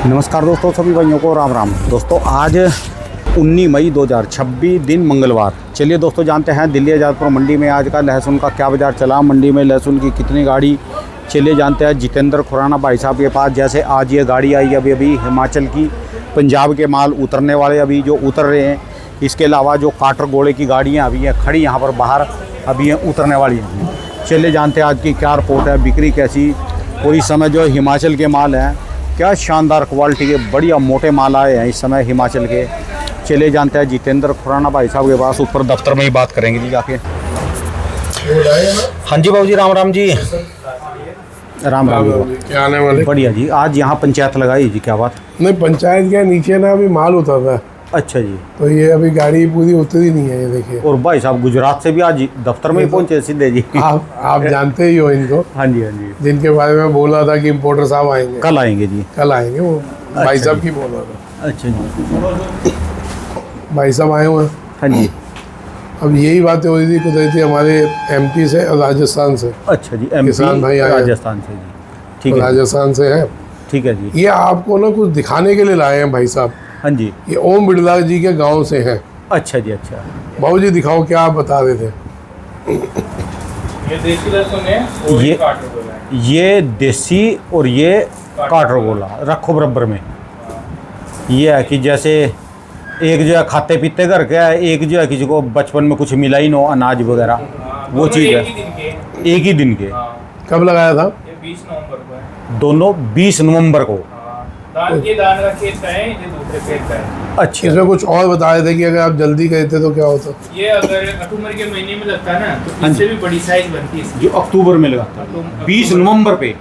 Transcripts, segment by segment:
नमस्कार दोस्तों, सभी भाइयों को राम राम। दोस्तों आज 19 मई 2026 दिन मंगलवार। चलिए दोस्तों जानते हैं दिल्ली आज़ादपुर मंडी में आज का लहसुन का क्या बाज़ार चला, मंडी में लहसुन की कितनी गाड़ी। चलिए जानते हैं जितेंद्र खुराना भाई साहब के पास। जैसे आज ये गाड़ी आई अभी हिमाचल की, पंजाब के माल उतरने वाले अभी जो उतर रहे हैं। इसके अलावा जो काटर घोड़े की गाड़ियाँ अभी हैं खड़ी यहाँ पर बाहर, अभी हैं उतरने वाली हैं। चलिए जानते हैं आज की क्या रिपोर्ट है, बिक्री कैसी। और इस समय जो हिमाचल के माल हैं क्या शानदार क्वालिटी के बढ़िया मोटे माल आए हैं इस समय हिमाचल के। चले जानते हैं जितेंद्र खुराना भाई साहब के पास, ऊपर दफ्तर में ही बात करेंगे जी जाके। हाँ जी बाबू जी, राम राम जी। राम राम जी, क्या आने वाले? बढ़िया जी। आज यहाँ पंचायत लगाई जी, क्या बात? नहीं, पंचायत क्या, नीचे ना अभी माल उतर रहा है। अच्छा जी। तो ये अभी गाड़ी पूरी उतरी नहीं है, ये देखिए। और भाई साहब गुजरात से भी आज दफ्तर में ही पहुंचे सीधे जी। आप जानते ही हो इनको। हाँ जी, हाँ जी। जिनके बारे में बोला था कि इम्पोर्टर साहब आएंगे, कल आएंगे जी। कल आएंगे, वो भाई साहब की बोला था। अच्छा जी। भाई साहब आए हुए हैं। हाँ जी। अब यही बातें हो रही थी कुछ हमारे एमपी से और राजस्थान से। अच्छा जी, एमपी किसान भाई आए, राजस्थान से जी। ठीक है, राजस्थान से है। ठीक है जी। ये आपको ना कुछ दिखाने के लिए लाए हैं भाई साहब। हाँ जी। ये ओम बिरला जी के गाँव से हैं। अच्छा जी। अच्छा, बाबू जी दिखाओ, क्या आप बता रहे थे? ये देसी लहसुन है और ये काटर गोला है। ये देसी और ये काटर गोला रखो बराबर में। ये है कि जैसे एक जो है खाते पीते घर के है, एक जो है किसी को बचपन में कुछ मिला ही नो अनाज वगैरह, वो चीज़ है। एक ही दिन के। कब लगाया था? ये 20 नवंबर को है। दोनों 20 नवंबर को। धान का खेत का है, ये दूसरे खेत का है। अच्छा। इसमें कुछ और बता रहे थे कि अगर आप जल्दी गए थे तो क्या होता? ये अगर अक्टूबर के महीने में लगता है ना, तो इससे भी बड़ी साइज बनती है इसकी। जो अक्टूबर में लगा था 20 नवंबर पे।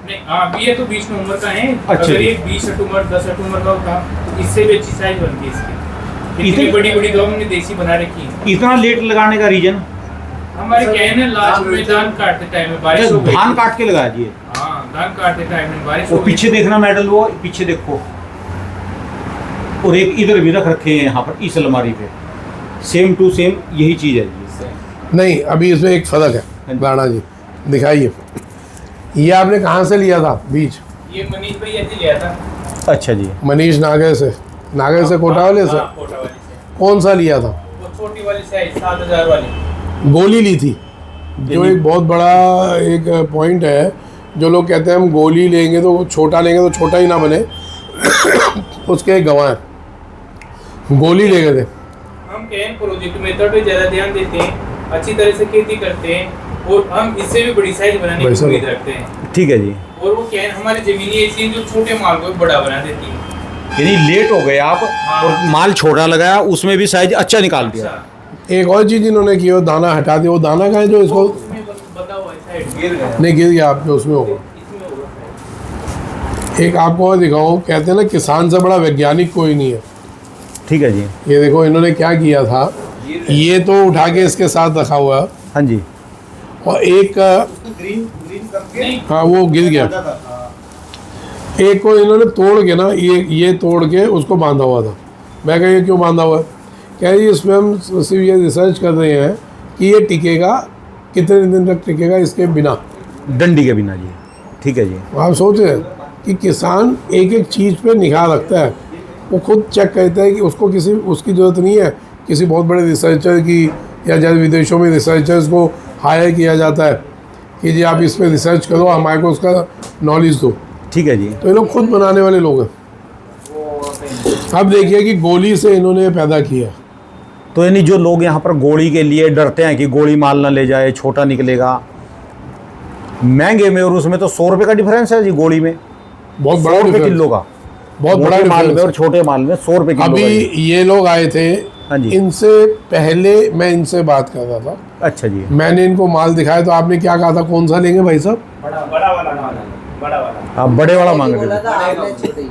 नहीं, अभी ये तो 20 नवंबर का है। अच्छा। अगर ये 20 अक्टूबर 10 अक्टूबर का होता तो इससे भी अच्छी साइज बनती है इसकी। इतनी इतनी बड़ी बड़ी दो हमने देसी बना रखी है। इतना लेट लगाने का रीजन? हमारे क्या है ना, लास्ट में धान काटते टाइम में बारिश हो गई। धान काट के लगा दिए। हाँ, धान काटते टाइम में बारिश वो हो गई। पीछे देखना मेडल, वो पीछे देखो। और एक इधर भी रख रखे हैं यहाँ पर इस अलमारी पे, सेम टू सेम यही चीज़ है जी। नहीं, अभी इसमें एक फ़र्क है राणा जी, दिखाइए। ये आपने कहाँ से लिया था बीज? ये मनीष भैया जी लिया था। अच्छा जी। मनीष नागर से। नागर से कोटा वाले से? हाँ, कोटा वाली से। कौन सा लिया था? वो छोटी वाली साइज 7000 वाली गोली ली थी, जो एक बहुत बड़ा एक पॉइंट है। जो लोग कहते हैं हम गोली लेंगे तो वो छोटा लेंगे तो छोटा ही ना बने उसके गवाह गोली ले गए थे। हम क्या है, प्रोजेक्ट मेथड पे ज़्यादा ध्यान देते हैं, अच्छी तरह से खेती करते हैं और हम इससे भी बड़ी साइज बनाने की उम्मीद रखते हैं। ठीक है जी। और वो क्या है, हमारी ज़मीनी ऐसी जो छोटे माल को बड़ा बना देती है। यानी लेट हो गए आप और माल छोटा लगाया, उसमें भी साइज अच्छा निकाल दिया। अच्छा। एक और चीज़ इन्होंने की, वो दाना हटा दिया। वो दाना कहाँ है जो इसको? उसमें बता हुआ है, साइड गिर गया। नहीं गिर गया आपके, उसमें होगा। इसमें होगा। एक आपको और दिखाऊँ, कहते हैं ना किसान से बड़ा वैज्ञानिक कोई नहीं है। ठीक है जी। ये देखो इन्होंने क्या किया था, ये तो उठा के इसके साथ रखा हुआ है हाँ जी। और एक नहीं, हाँ वो गिर गया। एक को इन्होंने तोड़ के ना, ये तोड़ के उसको बांधा हुआ था। मैं कहा ये क्यों बांधा हुआ है? क्या है, इसमें हम सिर्फ ये रिसर्च कर रहे हैं कि ये टिकेगा कितने दिन तक टिकेगा इसके बिना, डंडी के बिना जी। ठीक है जी। आप सोच रहे हैं कि किसान एक एक चीज़ पे निगाह रखता है। वो खुद चेक करता है कि उसको उसकी ज़रूरत नहीं है किसी बहुत बड़े रिसर्चर की, या जैसे विदेशों में रिसर्चर्स को हायर किया जाता है कि जी आप इस पर रिसर्च करो, हमारे को उसका नॉलेज दो। ठीक है जी। तो ये लोग खुद बनाने वाले लोग हैं। अब देखिए कि गोली से इन्होंने पैदा किया। तो यानी जो लोग यहाँ पर गोली के लिए डरते हैं कि गोली माल ना ले जाए, छोटा निकलेगा, महंगे में और उसमें तो 100 रुपये का डिफरेंस है जी। गोली में बहुत 100 बड़ा रुपये difference। किलो का, बहुत बड़ा बड़े माल में difference। और छोटे माल में 100 रुपये किलो अभी का जी। ये लोग आए थे, हाँ जी। इनसे पहले मैं इनसे बात कर रहा था। अच्छा जी। मैंने इनको माल दिखाया तो आपने क्या कहा था, कौन सा लेंगे भाई साहब? बड़ा वाला माल है, बड़ा वाला। आप बड़े वाला मांग रहे थे?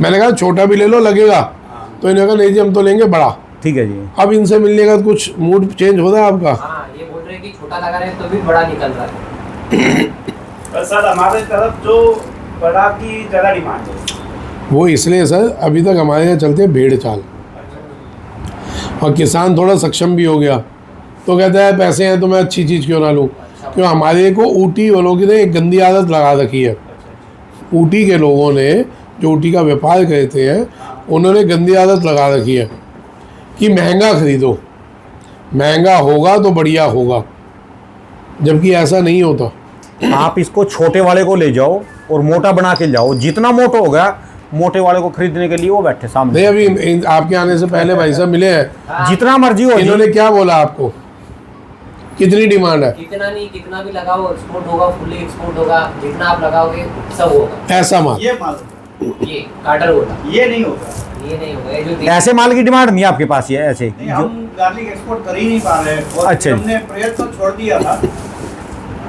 मैंने कहा छोटा भी ले लो लगेगा, तो इन्होंने कहा नहीं जी हम तो लेंगे बड़ा। ठीक है जी। अब इनसे मिलने का कुछ मूड चेंज हो रहा है आपका? हाँ, ये बोल रहे हैं कि छोटा लगा रहे हैं तो भी बड़ा निकल रहा है। पर सर हमारे तरफ जो बड़ा की ज़्यादा डिमांड है। वो इसलिए सर अभी तक हमारे यहाँ चलते हैं भेड़ चाल, और किसान थोड़ा सक्षम भी हो गया तो कहता है पैसे हैं तो मैं अच्छी चीज़ क्यों ना लूँ। क्यों हमारे को ऊटी वालों की ने एक गंदी आदत लगा रखी है। ऊटी के लोगों ने जो ऊटी का व्यापार कहते हैं, उन्होंने गंदी आदत लगा रखी है कि महंगा खरीदो, महंगा होगा तो बढ़िया होगा, जबकि ऐसा नहीं होता। आप इसको छोटे वाले को ले जाओ और मोटा बना के जाओ, जितना मोटा होगा मोटे वाले को खरीदने के लिए वो बैठे सामने। नहीं, अभी आपके आने से पहले भाई साहब मिले हैं, जितना मर्जी हो। इन्होंने क्या बोला आपको, कितनी डिमांड है? कितना नहीं, कितना भी लगाओ एक्सपोर्ट होगा, फुल्ली एक्सपोर्ट होगा, जितना आप लगाओगे सब होगा। ऐसा माल ये माल ये कार्टर होगा, ये नहीं होगा, ये नहीं होगा। ये जो ऐसे माल की डिमांड नहीं है आपके पास, ये ऐसे नहीं, हम गार्लिक एक्सपोर्ट कर ही नहीं पा रहे हैं। और अच्छा। हमने प्रयत्न तो छोड़ दिया था।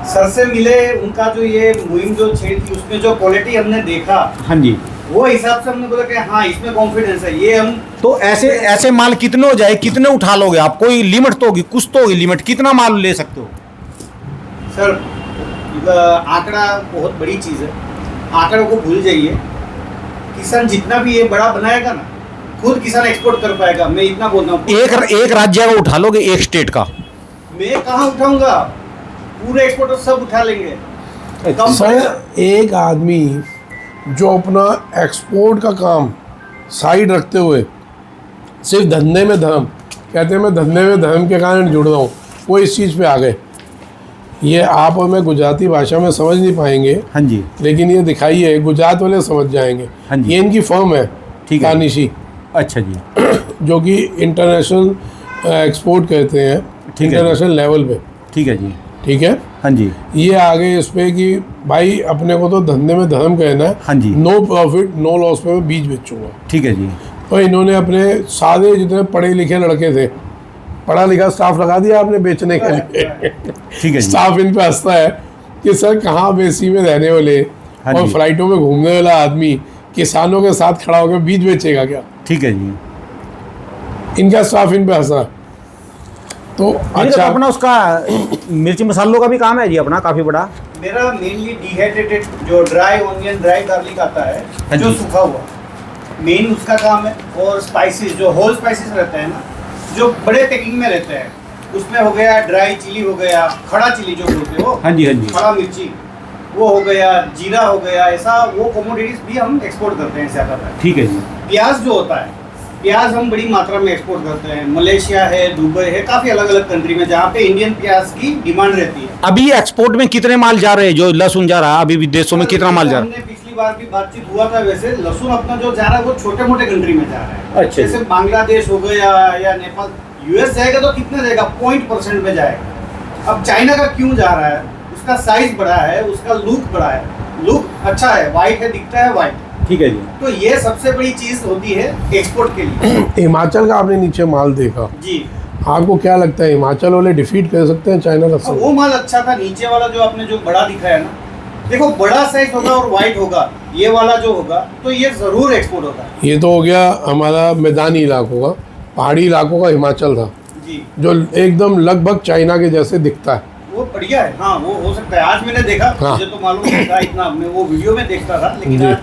सर से मिले, उनका जो ये मुहिम जो छेड़ थी उसमें जो क्वालिटी हमने देखा, हाँ जी, वो हिसाब से हमने बोला कि हाँ इसमें कॉन्फिडेंस है। ये हम तो ऐसे माल कितने हो जाए, कितने उठा लोगे आप? कोई लिमिट तो होगी, कुछ तो होगी लिमिट, कितना माल ले सकते हो? सर आंकड़ा बहुत बड़ी चीज़ है, आंकड़ों को भूल जाइए। किसान जितना भी ये बड़ा बनाएगा ना, खुद किसान एक्सपोर्ट कर पाएगा। मैं इतना बोल रहा हूँ। एक राज्य का उठा लोगे, एक स्टेट का? मैं कहाँ उठाऊंगा, पूरे एक्सपोर्टर सब उठा लेंगे। कम सर, एक आदमी जो अपना एक्सपोर्ट का काम साइड रखते हुए सिर्फ धंधे में धर्म, कहते हैं मैं धंधे में धर्म के कारण जुड़ रहा हूँ, वो इस चीज़ पे आ गए। ये आप और मैं गुजराती भाषा में समझ नहीं पाएंगे, हाँ जी, लेकिन ये दिखाइए, गुजरात वाले समझ जाएंगे। हाँ जी। ये इनकी फर्म है, ठीक है। तानिशी, अच्छा जी, जो कि इंटरनेशनल एक्सपोर्ट करते हैं, ठीक है। इंटरनेशनल लेवल पे, ठीक है जी, ठीक है। हाँ जी, ये आ गए इस पे कि भाई अपने को तो धंधे में धर्म कहना है, हाँ जी। नो प्रॉफिट नो लॉस पे मैं बीज बेचूंगा। ठीक है जी, तो इन्होंने अपने सारे जितने पढ़े लिखे लड़के थे, पढ़ा लिखा स्टाफ लगा दिया आपने बेचने के लिए। ठीक है जी, स्टाफ इन पे हंसता है कि सर कहाँ बेसी में रहने वाले हाँ और जी। फ्लाइटों में घूमने वाला आदमी किसानों के साथ खड़ा होकर बीज बेचेगा क्या? ठीक है जी। इनका स्टाफ इन पे हंसा। तो अच्छा, अच्छा, अपना उसका मिर्ची मसालों का भी काम है जी अपना, काफ़ी बड़ा। मेरा मेनली डिहाइड्रेटेड जो ड्राई ऑनियन, ड्राई गार्लिक आता है, हाँ जो जी। सूखा हुआ, मेन उसका काम है। और स्पाइसेस जो होल स्पाइसेस रहते हैं ना, जो बड़े पैकिंग में रहते हैं, उसमें हो गया ड्राई चिली, हो गया खड़ा चिली जो बोलते हो, हाँ जी, हाँ जी। खड़ा मिर्ची, वो हो गया जीरा, हो गया, ऐसा वो कमोडिटीज भी हम एक्सपोर्ट करते हैं ज़्यादातर। ठीक है जी। प्याज जो होता है, प्याज हम बड़ी मात्रा में एक्सपोर्ट करते हैं। मलेशिया है, दुबई है, काफ़ी अलग अलग कंट्री में जहाँ पे इंडियन प्याज की डिमांड रहती है। अभी एक्सपोर्ट में कितने माल जा रहे हैं? जो लहसुन जा रहा है अभी विदेशों में, कितना माल जा रहा है? हमने पिछली बार भी बातचीत हुआ था, वैसे लहसुन अपना जो जा रहा है वो छोटे मोटे कंट्री में जा रहा है। अच्छा। जैसे बांग्लादेश हो गया या नेपाल, यूएस जाएगा तो कितना जाएगा, 0.% में जाएगा। अब चाइना का क्यों जा रहा है? उसका साइज बड़ा है, उसका लुक बड़ा है, लुक अच्छा है, वाइट है, दिखता है वाइट। ठीक है जी। तो ये सबसे बड़ी चीज होती है एक्सपोर्ट के लिए। हिमाचल का आपने नीचे माल देखा, जी, आपको क्या लगता है हिमाचल वाले डिफीट कर सकते हैं चाइना का? अब वो माल अच्छा था। नीचे वाला जो आपने जो बड़ा दिखाया ना, देखो बड़ा साइज होगा और वाइट होगा, ये वाला जो होगा तो ये जरूर एक्सपोर्ट होगा। ये तो हो गया हमारा मैदानी इलाकों का, पहाड़ी इलाकों का हिमाचल था, जी, जो एकदम लगभग चाइना के जैसे दिखता है। वो बढ़िया है। हाँ, वो हो सकता है। आज मैंने देखा, हाँ। मुझे तो मालूम नहीं था इतना, मैं वो वीडियो में देखता था, लेकिन जी। आज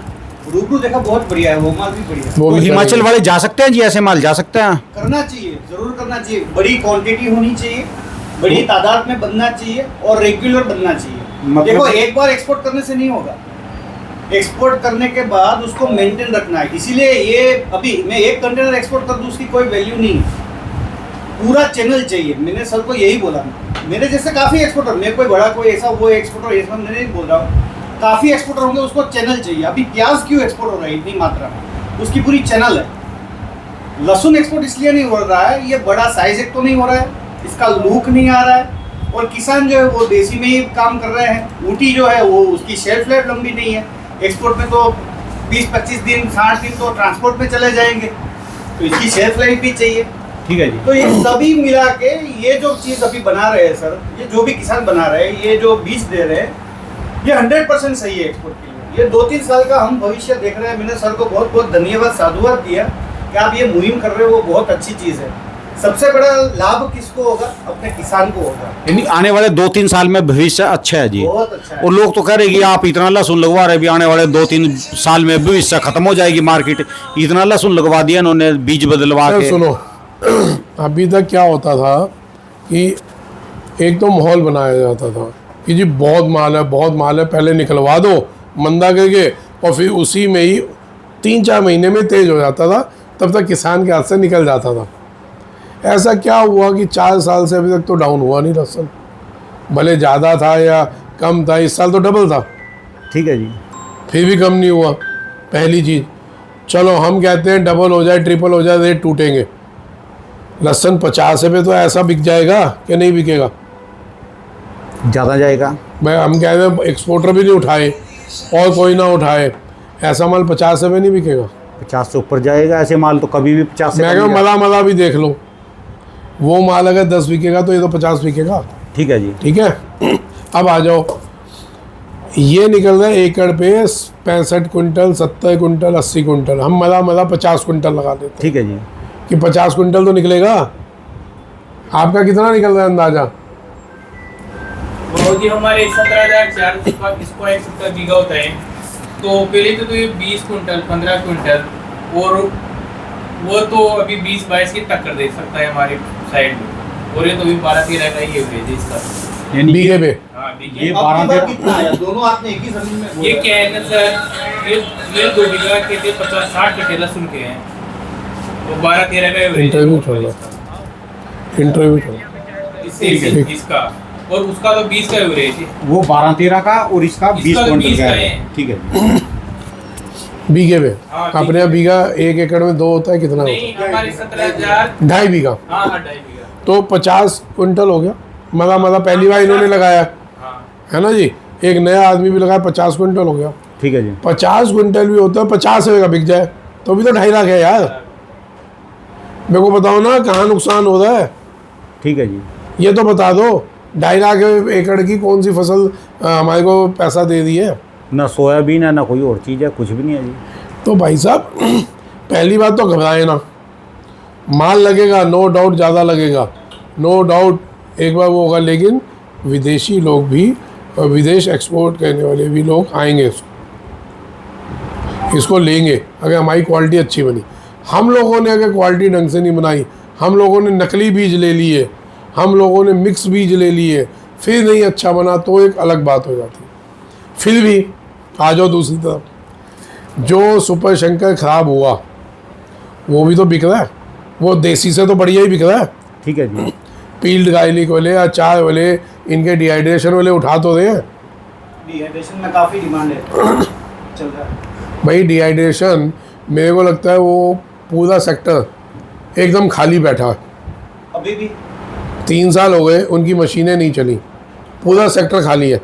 रूबरू देखा, बहुत बढ़िया है, वो माल भी बढ़िया है। वो तो भी हिमाचल वाले जा सकते हैं जी, ऐसे माल जा सकते हैं? करना चाहिए, जरूर करना चाहिए। बड़ी क्वांटिटी होनी चाहिए, बड़ी तादाद में बनना चाहिए और रेगुलर बनना चाहिए। मतलब- देखो एक बार एक्सपोर्ट करने से नहीं होगा, एक्सपोर्ट करने के बाद उसको मेंटेन रखना है। इसीलिए ये अभी मैं एक कंटेनर एक्सपोर्ट कर दूँ उसकी कोई वैल्यू नहीं है, पूरा चैनल चाहिए। मैंने सर को यही बोला, मेरे जैसे काफ़ी एक्सपोर्टर, मैं कोई बड़ा कोई ऐसा वो एक्सपोर्टर ऐसा मैं नहीं बोल रहा हूँ, काफ़ी एक्सपोर्टर होंगे, उसको चैनल चाहिए। अभी प्याज क्यों एक्सपोर्ट हो रहा है इतनी मात्रा में? उसकी पूरी चैनल है। लहसुन एक्सपोर्ट इसलिए नहीं हो रहा है, ये बड़ा साइज एक तो नहीं हो रहा है, इसका लुक नहीं आ रहा है, और किसान जो है वो देसी में ही काम कर रहे हैं। ऊटी जो है वो उसकी शेल्फ लाइफ लंबी नहीं है, एक्सपोर्ट में तो 20-25 दिन 60 दिन तो ट्रांसपोर्ट में चले जाएंगे, तो इसकी शेल्फ लाइफ भी चाहिए। ठीक है जी। तो ये सभी मिला के ये जो चीज़ अभी बना रहे हैं सर, ये जो भी किसान बना रहे हैं, ये जो बीज दे रहे हैं, ये 100% सही है एक्सपोर्ट के लिए। ये 2-3 साल का हम भविष्य देख रहे हैं। मैंने सर को बहुत बहुत धन्यवाद, साधुवाद दिया कि आप ये मुहिम कर रहे हो, वो बहुत अच्छी चीज़ है। सबसे बड़ा लाभ किसको होगा? अपने किसान को होगा। यानी आने वाले 2-3 साल में भविष्य अच्छा है जी। बहुत अच्छा है। और लोग तो कह रहे कि आप इतना लहसुन लगवा रहे, भी आने वाले 2-3 साल में भविष्य खत्म हो जाएगी मार्केट, इतना लहसुन लगवा दिया इन्होंने बीज बदलवा सर के। सुनो, अभी तक क्या होता था कि एक तो माहौल बनाया जाता था कि जी बहुत माल है, बहुत माल है, पहले निकलवा दो मंदा करके, और फिर उसी में ही 3-4 महीने में तेज हो जाता था, तब तक किसान के हाथ से निकल जाता था। ऐसा क्या हुआ कि 4 साल से अभी तक तो डाउन हुआ नहीं लहसुन, भले ज़्यादा था या कम था, इस साल तो डबल था, ठीक है जी। फिर भी कम नहीं हुआ। पहली चीज़, चलो हम कहते हैं डबल हो जाए ट्रिपल हो जाए रेट टूटेंगे, लहसुन 50 रुपये तो ऐसा बिक जाएगा कि नहीं बिकेगा? ज़्यादा जाएगा। भाई हम कहते हैं एक्सपोर्टर भी नहीं उठाए और कोई ना उठाए, ऐसा माल 50 रुपये नहीं बिकेगा। 50 से ऊपर जाएगा ऐसे माल तो कभी भी 50 से मैं कम कहूँ नहीं मला भी देख लो, वो माल अगर 10 बिकेगा तो ये तो 50 बिकेगा। जाएगा। ठीक है जी। ठीक है, अब आ जाओ, ये निकल रहा है एकड़ पे 65 कुंटल, 70 कुंटल, 80 कुंटल, हम मला 50 कुंटल लगा देते हैं ठीक है जी। कि 50 कुंटल तो निकलेगा। आपका कितना निकल रहा है अंदाजा? वो जी हमारे 17,400 का स्क्वायर फुट का बीघा होता है। तो पहले तो ये 20 कुंटल 15 कुंटल, और वो तो अभी 20-22 की टक्कर दे सकता है हमारे साइड में, और ये तो अभी 12-13 का ही है इसका। यानी बीघे पे हाँ बीघे। ये अब की 12 बार कितना आया? दोनों आपने एक ही जमीन में बोया? ये क्या है ना सर, ये 2 बीघा के थे, 50-60 कट्टे लहसुन के हैं, तो 12-13 का एवरेज इंटरव्यू चल रहा, इंटरव्यू चल रहा। इससे इसका, और उसका तो 20 का एवरेज है। वो 12-13 का और इसका 20 इसका कुंटल 20 का का है। है। ठीक है जी। बीघे पे हाँ, अपने यहाँ बीघा 1 एकड़ में 2 होता है, कितना होता नहीं हमारे 17,000। है? 2.5 बीघा, हाँ 2.5 बीघा। तो 50 कुंटल हो गया। मला पहली बार इन्होंने लगाया हाँ है ना जी, एक नया आदमी भी लगाया, 50 कुंटल हो गया। ठीक है जी। 50 कुंटल भी होता है, 50 रुपये का बिक जाए तो भी तो 2.5 लाख है यार। मेरे को बताओ ना कहाँ नुकसान हो रहा है, ठीक है जी। ये तो बता दो। 2.5 लाख एकड़ की कौन सी फसल हमारे को पैसा दे दी है? ना सोयाबीन है ना कोई और चीज़ है, कुछ भी नहीं है जी। तो भाई साहब पहली बात तो घबराए ना, माल लगेगा नो डाउट, ज़्यादा लगेगा नो डाउट, एक बार वो होगा, लेकिन विदेशी लोग भी और विदेश एक्सपोर्ट करने वाले भी लोग आएंगे, इसको लेंगे अगर हमारी क्वालिटी अच्छी बनी। हम लोगों ने अगर क्वालिटी ढंग से नहीं बनाई, हम लोगों ने नकली बीज ले लिए, हम लोगों ने मिक्स बीज ले लिए, फिर नहीं अच्छा बना तो एक अलग बात हो जाती। फिर भी आ जाओ दूसरी तरफ, जो सुपर शंकर खराब हुआ वो भी तो बिक रहा है, वो देसी से तो बढ़िया ही बिक रहा है। ठीक है जी। फील्ड गायलिक वाले, अचार वाले, इनके डिहाइड्रेशन वाले उठा तो रहे हैं डिहाइड्रेशन में काफ़ी डिमांड है, चल रहा है। भाई। डिहाइड्रेशन मेरे को लगता है वो पूरा सेक्टर एकदम खाली बैठा है। अभी भी 3 साल हो गए उनकी मशीनें नहीं चली, पूरा सेक्टर खाली है।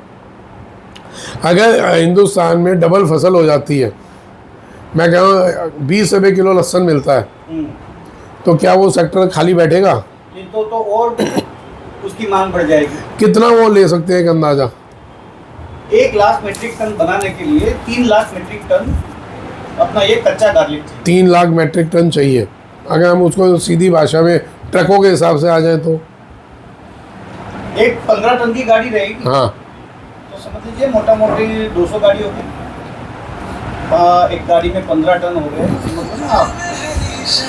अगर हिंदुस्तान में डबल फसल हो जाती है, मैं कह रहा हूँ 20 रुपये किलो लहसुन मिलता है, तो क्या वो सेक्टर खाली बैठेगा? नहीं तो और उसकी मांग बढ़ जाएगी। कितना वो ले सकते हैं एक अंदाजा? 1 लाख मीट्रिक टन बनाने के लिए 3 लाख मीट्रिक टन अपना ये कच्चा गार्लिक चाहिए। 3 लाख मेट्रिक टन चाहिए। अगर हम उसको सीधी भाषा में ट्रकों के हिसाब से आ जाए तो एक 15 टन की गाड़ी रहेगी, हाँ, तो समझ लीजिए मोटा मोटी 200 गाड़ी होगी। एक गाड़ी में 15 टन हो गए, समझ लो ना आप,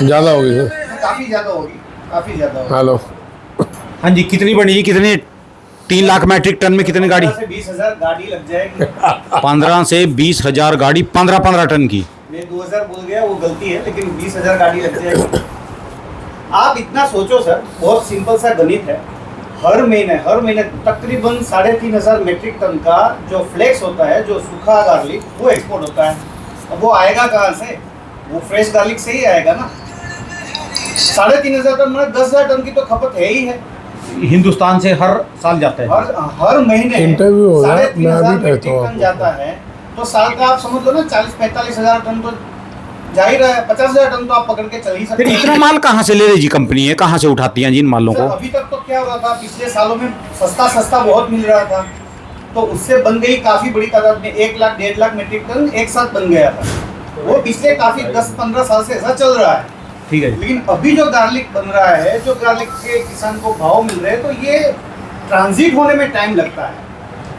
ज़्यादा होगी सर। काफ़ी ज़्यादा होगी, काफ़ी ज़्यादा होगी। हेलो, हाँ जी, कितनी बनी जी? कितनी 3 लाख मैट्रिक टन में कितनी गाड़ी? 15 से 20,000 गाड़ी लग जाएगी। 15 से 20,000 गाड़ी 15-15 टन की। मैं 2000 बोल गया, वो गलती है, लेकिन 20,000 गाड़ी लग जाएगी। आप इतना सोचो सर, बहुत सिंपल सा गणित है। हर महीने तकरीबन 3,500 मीट्रिक टन का जो फ्लेक्स होता है, जो सूखा गार्लिक, वो एक्सपोर्ट होता है। अब वो आएगा कहाँ से? वो फ्रेश गार्लिक से ही आएगा ना। 3,500 टन मतलब 10,000 टन की तो खपत है ही है। हिंदुस्तान से हर साल जाता है। हर महीने इंटरव्यू हो रहा है, मैं 3,500 अभी कहता मीट्रिक हूँ टन आपको। जाता है, तो साल का आप समझ लो ना 40-45 हज़ार टन तो जा ही रहा है। 50,000 टन तो आप पकड़ के चल ही सकते फिर हैं। इतना माल कहाँ से ले रही जी कंपनी है? कहाँ से उठाती हैं जी इन मालों सर, को? अभी तक तो क्या हो रहा था, पिछले सालों में सस्ता बहुत मिल रहा था, तो उससे बन गई काफी बड़ी तादाद में 1 लाख 1.5 लाख मीट्रिक टन एक साथ बन गया था। वो पिछले काफी 10-15 साल से ऐसा चल रहा है। ठीक है जी। लेकिन अभी जो गार्लिक बन रहा है, जो गार्लिक के किसान को भाव मिल रहे हैं, तो ये ट्रांजिट होने में टाइम लगता है।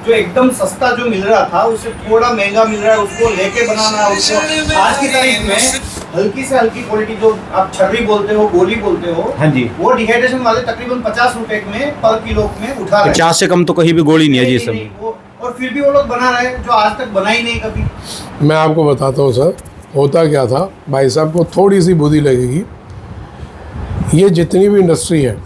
जो एकदम सस्ता जो मिल रहा था उससे थोड़ा महंगा मिल रहा है, उसको लेके बनाना, उसको आज की तारीख में हल्की से हल्की क्वालिटी जो आप छर्री बोलते हो, गोली बोलते हो, हाँ जी, वो डिहाइड्रेशन वाले तकरीबन 50 रुपए में पर किलो में उठा रहे हैं। 50 से कम तो कहीं भी गोली नहीं है जी नहीं, सब। नहीं, और फिर भी वो लोग बना रहे हैं जो आज तक बना ही नहीं कभी। मैं आपको बताता हूँ सर, होता क्या था, भाई साहब को थोड़ी सी बुद्धि लगेगी, ये जितनी भी इंडस्ट्री है,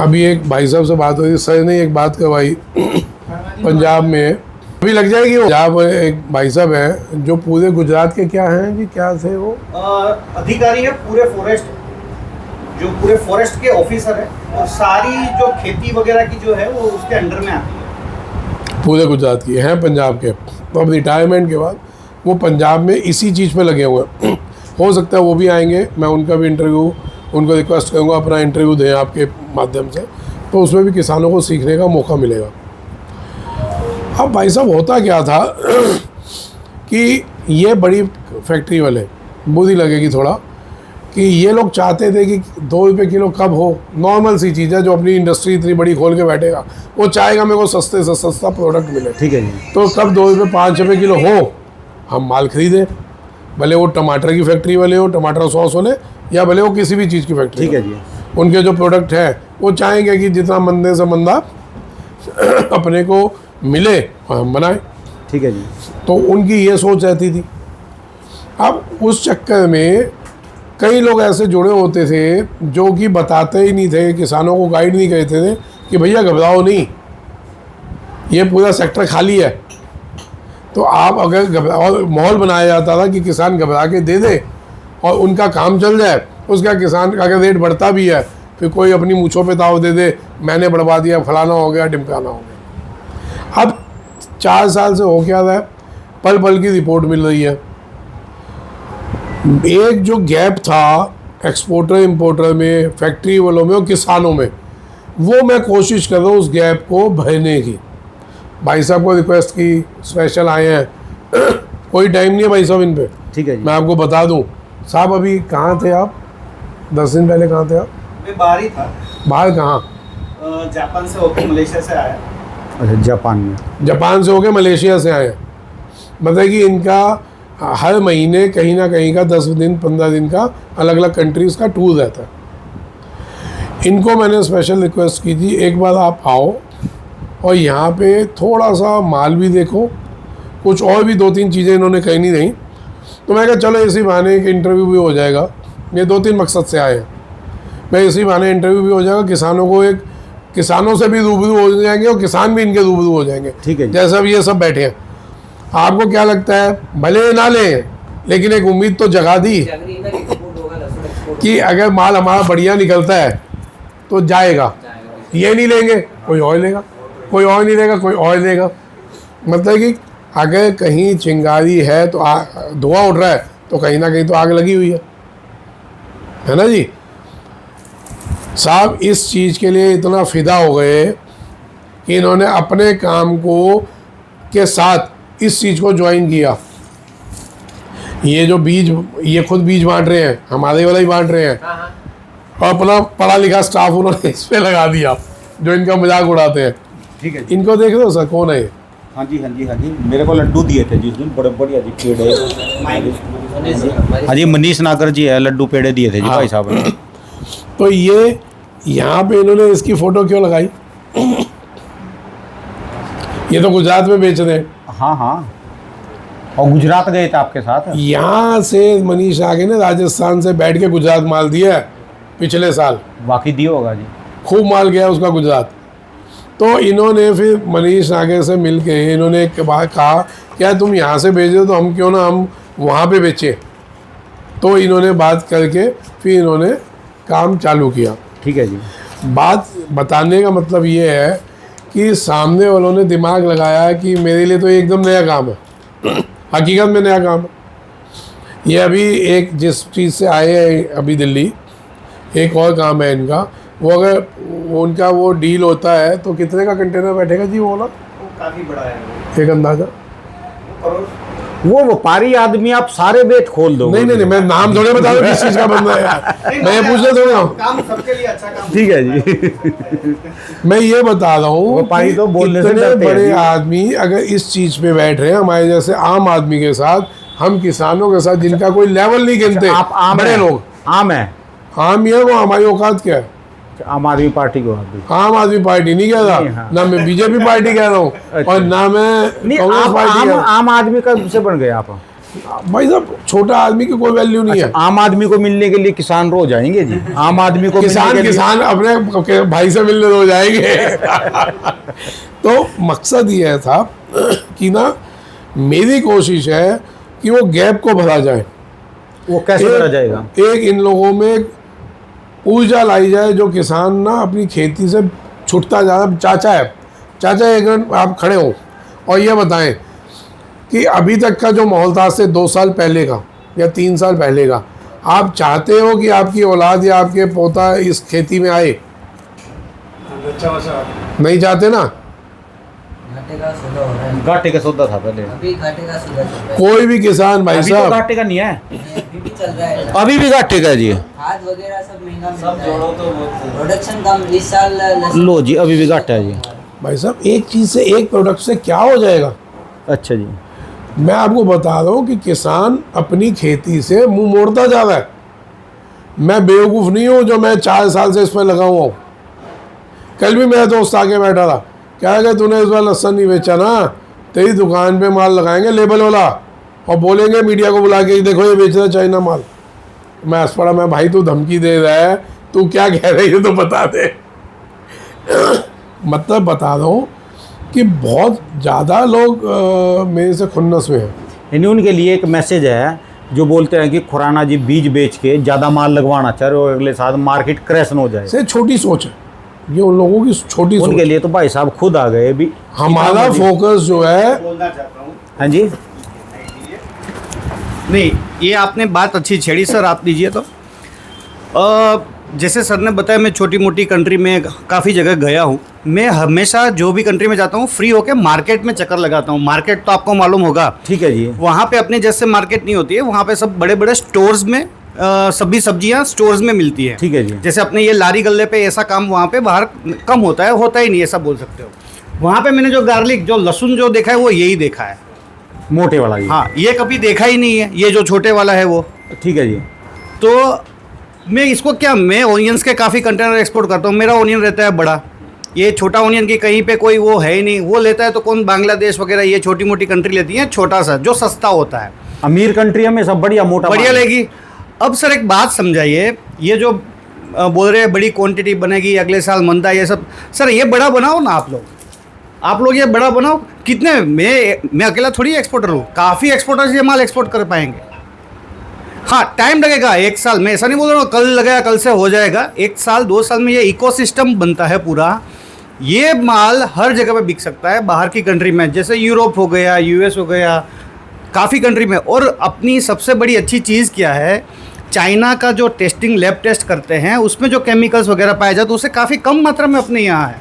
अभी एक भाई साहब से बात हुई, सर ने एक बात करवाई पंजाब में, अभी लग जाएगी वो। पंजाब एक भाई साहब हैं जो पूरे गुजरात के क्या हैं जी, क्या थे वो, अधिकारी है पूरे फॉरेस्ट, जो पूरे फॉरेस्ट के ऑफिसर है, और सारी जो खेती वगैरह की जो है वो उसके अंडर में आती है। पूरे गुजरात की हैं, पंजाब के। तो अब रिटायरमेंट के बाद वो पंजाब में इसी चीज़ पे लगे हुए हैं। हो सकता है वो भी आएंगे, मैं उनका भी इंटरव्यू, उनको रिक्वेस्ट करूँगा अपना इंटरव्यू दें आपके माध्यम से, तो उसमें भी किसानों को सीखने का मौका मिलेगा। अब भाई साहब होता क्या था कि ये बड़ी फैक्ट्री वाले, बुद्धि लगेगी थोड़ा, कि ये लोग चाहते थे कि 2 रुपये किलो कब हो, नॉर्मल सी चीज़ है, जो अपनी इंडस्ट्री इतनी बड़ी खोल के बैठेगा वो चाहेगा मेरे को सस्ते से सस्ता प्रोडक्ट मिले। ठीक है जी। तो कब 2 रुपये 5 रुपये किलो हो हम माल खरीदें, भले वो टमाटर की फैक्ट्री वाले हो, टमाटर सॉस वाले, या भले वो किसी भी चीज़ की फैक्ट्री। ठीक है जी। उनके जो प्रोडक्ट है वो चाहेंगे कि जितना मंदे से मंदा अपने को मिले और हम बनाएं। ठीक है जी। तो उनकी ये सोच रहती थी। अब उस चक्कर में कई लोग ऐसे जुड़े होते थे जो कि बताते ही नहीं थे, किसानों को गाइड नहीं करते थे कि भैया घबराओ नहीं, ये पूरा सेक्टर खाली है। तो आप अगर घबराओ, माहौल बनाया जाता था कि किसान घबरा के दे दे और उनका काम चल जाए। उसका किसान का अगर रेट बढ़ता भी है फिर कोई अपनी मूँछों पे ताव दे दे, मैंने बढ़वा दिया, फलाना हो गया, ढिमकाना हो गया। अब 4 साल से हो क्या रहा है, पल पल की रिपोर्ट मिल रही है। एक जो गैप था एक्सपोर्टर इंपोर्टर में, फैक्ट्री वालों में और किसानों में, वो मैं कोशिश कर रहा हूँ उस गैप को भरने की। भाई साहब को रिक्वेस्ट की, स्पेशल आए हैं कोई टाइम नहीं है भाई साहब इन पे। ठीक है जी। मैं आपको बता दूं साहब, अभी कहाँ थे आप? 10 दिन पहले कहाँ थे आप? मैं बाहर ही था। बाहर कहाँ? जापान से होकर मलेशिया से आया। अच्छा, जापान में। जापान से होके मलेशिया से आए हैं। मतलब कि इनका हर महीने कहीं ना कहीं का 10 दिन 15 दिन का अलग अलग कंट्रीज़ का टूर रहता है। इनको मैंने स्पेशल रिक्वेस्ट की थी, एक बार आप आओ और यहाँ पे थोड़ा सा माल भी देखो, कुछ और भी 2-3 चीज़ें इन्होंने कही नहीं रही। तो मैं कहा चलो इसी बहाने एक इंटरव्यू भी हो जाएगा। ये 2-3 मकसद से आए हैं। मैं इसी बहाने इंटरव्यू भी हो जाएगा, किसानों को एक, किसानों से भी रूबरू हो जाएंगे और किसान भी इनके रूबरू हो जाएंगे। ठीक है। जैसे अब ये सब बैठे हैं, आपको क्या लगता है, भले ना लें लेकिन एक उम्मीद तो जगा दी कि अगर माल हमारा बढ़िया निकलता है तो जाएगा। ये नहीं लेंगे कोई और लेगा, कोई और नहीं लेगा कोई और लेगा। मतलब कि अगर कहीं चिंगारी है तो धुआं उठ रहा है तो कहीं ना कहीं तो आग लगी हुई है ना जी। साहब इस चीज़ के लिए इतना फ़िदा हो गए कि इन्होंने अपने काम को के साथ इस चीज़ को ज्वाइन किया। ये जो बीज, ये खुद बीज बांट रहे हैं, हमारे वाला ही बांट रहे हैं, और अपना पढ़ा लिखा स्टाफ उन्होंने इस पे लगा दिया जो इनका मजाक उड़ाते हैं। ठीक है। इनको देख रहे हो सर, कौन है ये? हाँ जी, हाँ जी, हाँ जी। मेरे को लड्डू दिए थे जिस दिन, बड़े बढ़िया जी पेड़े। हाँ जी, मनीष नागर जी है, लड्डू पेड़े दिए थे जी भाई साहब ने। तो ये यहाँ पे इन्होंने इसकी फ़ोटो क्यों लगाई? ये तो गुजरात में बेच रहे हैं। हाँ हाँ, और गुजरात गए थे आपके साथ। यहाँ से मनीष आगे ने राजस्थान से बैठ के गुजरात माल दिया है पिछले साल। बाकी दिया होगा जी, खूब माल गया उसका गुजरात। तो इन्होंने फिर मनीष नागे से मिल के इन्होंने एक बार कहा क्या तुम यहाँ से भेज रहे हो तो हम क्यों ना हम वहाँ पे बेचें। तो इन्होंने बात करके फिर इन्होंने काम चालू किया। ठीक है जी। बात बताने का मतलब ये है कि सामने वालों ने दिमाग लगाया कि मेरे लिए तो एकदम नया काम है हकीकत में नया काम है। ये अभी एक जिस चीज़ से आए हैं अभी दिल्ली, एक और काम है इनका, वो अगर उनका वो डील होता है तो कितने का कंटेनर बैठेगा जी वो वाला? वो काफ़ी बड़ा है, एक अंदाज़ा? वो व्यापारी आदमी आप सारे बेट खोल दो। नहीं, मैं नाम थोड़े बता दूं किस चीज़ का बंदा है यार, मैं ये पूछ रहा थोड़ा। काम सबके लिए अच्छा काम। ठीक है जी। मैं ये बता रहा हूँ व्यापारी तो बोलने से इतने डरते हैं बड़े जी। आदमी अगर इस चीज़ पे बैठ रहे हैं हमारे जैसे आम आदमी के साथ, हम किसानों के साथ जिनका कोई लेवल नहीं गिनते, आप आम बड़े हैं? लोग आम है, आम ही है, वो हमारी औकात क्या है? आम आदमी पार्टी को आप भी। आम आदमी पार्टी नहीं कह रहा, नहीं, हाँ। ना मैं बीजेपी पार्टी कह रहा हूँ अच्छा। और ना मैं नहीं, कांग्रेस आप पार्टी कह रहा हूँ। आम आदमी कब से बन गए आप? भाई साहब छोटा आदमी की कोई वैल्यू नहीं है। आम आदमी को मिलने के लिए किसान रोज आएंगे जी, आम आदमी को किसान मिलने के लिए- किसान अपने भाई से मिलने हो जाएंगे। तो मकसद ये है साहब कि ना मेरी कोशिश है कि वो गैप को भरा जाए। वो कैसे भरा जाएगा? एक इन लोगों में ऊर्जा लाई जाए जो किसान ना अपनी खेती से छुटता जा रहा। चाचा एक मिनट आप खड़े हो और ये बताएं कि अभी तक का जो माहौल था, से 2 साल पहले का या 3 साल पहले का, आप चाहते हो कि आपकी औलाद या आपके पोता इस खेती में आए? नहीं चाहते ना। घाटे का सौदा हो रहा है, घाटे का सौदा था पहले, अभी घाटे का सौदा चल रहा है, कोई भी किसान भाई अभी तो साहब, घाटे का नहीं है, अभी भी चल रहा है। अभी भी घाटे का है जी। खाद वगैरह सब महंगा मिलता है, प्रोडक्शन कम इस साल लहसुन- लो जी, अभी भी घाटा है जी। भाई साहब एक चीज़ से, एक प्रोडक्ट से क्या हो जाएगा? अच्छा जी, मैं आपको बता रहा हूँ कि किसान अपनी खेती से मुंह मोड़ता जा रहा है। मैं बेवकूफ़ नहीं हूँ जो मैं 4 साल से इस पर लगा हुआ हूँ। कल भी मेरा दोस्त आके बैठा था, क्या कि तूने इस बार लहसुन नहीं बेचा ना, तेरी दुकान पे माल लगाएंगे लेबल वाला और बोलेंगे मीडिया को बुला के देखो ये बेच रहा है चाइना माल। मैं हंस पड़ा, मैं भाई तू धमकी दे रहा है, तू क्या कह रही है तो बता दे। मतलब बता रहा हूँ कि बहुत ज़्यादा लोग मेरे से खुन्नस में हैं। यानी उनके लिए एक मैसेज है जो बोलते हैं कि खुराना जी बीज बेच के ज़्यादा माल लगवाना चाह रहे हो, अगले साल मार्केट क्रैश न हो जाए। से छोटी सोच है ये, उन लोगों की छोटी सोच उनके लिए तो भाई साहब खुद आ गए भी। हमारा फोकस जो है, बोलना चाहता हूँ। हाँ जी, नहीं, ये आपने बात अच्छी छेड़ी सर, आप दीजिए तो। जैसे सर ने बताया, मैं छोटी मोटी कंट्री में काफ़ी जगह गया हूँ। मैं हमेशा जो भी कंट्री में जाता हूँ फ्री होके मार्केट में चक्कर लगाता हूँ। मार्केट तो आपको मालूम होगा, ठीक है जी। वहाँ पे अपने जैसे मार्केट नहीं होती है, वहाँ पे सब बड़े बड़े स्टोर्स में सभी सब्जियाँ स्टोर्स में मिलती है। ठीक है जी। जैसे अपने ये लारी गल्ले पे ऐसा काम वहाँ पे बाहर कम होता है, होता ही नहीं, ऐसा बोल सकते हो। वहाँ पे मैंने जो गार्लिक, जो लहसुन जो देखा है वो यही देखा है। मोटे वाला जी। हाँ, ये कभी देखा ही नहीं है, ये जो छोटे वाला है वो। ठीक है जी। तो मैं इसको क्या, मैं ओनियंस के काफ़ी कंटेनर एक्सपोर्ट करता हूँ। मेरा ओनियन रहता है बड़ा, ये छोटा ओनियन की कहीं पे कोई वो है ही नहीं। वो लेता है तो कौन, बांग्लादेश वगैरह ये छोटी मोटी कंट्री लेती है छोटा सा जो सस्ता होता है। अमीर कंट्री में सब बढ़िया मोटा बढ़िया माल। लेगी। अब सर एक बात समझाइए, ये जो बोल रहे हैं बड़ी क्वांटिटी बनेगी अगले साल मंदा, ये सब सर ये बड़ा बनाओ ना आप लोग ये बड़ा बनाओ। कितने, मैं अकेला थोड़ी एक्सपोर्टर हूँ, काफ़ी एक्सपोर्टर्स ये माल एक्सपोर्ट कर पाएंगे। हाँ, टाइम लगेगा 1 साल, मैं ऐसा नहीं बोल रहा हूँ कल लगाया कल से हो जाएगा। 1 साल 2 साल में ये इकोसिस्टम बनता है पूरा। ये माल हर जगह पे बिक सकता है बाहर की कंट्री में, जैसे यूरोप हो गया, यूएस हो गया, काफ़ी कंट्री में। और अपनी सबसे बड़ी अच्छी चीज़ क्या है, चाइना का जो टेस्टिंग लैब टेस्ट करते हैं उसमें जो केमिकल्स वगैरह पाए जाते हैं उससे काफ़ी कम मात्रा में अपने यहाँ है।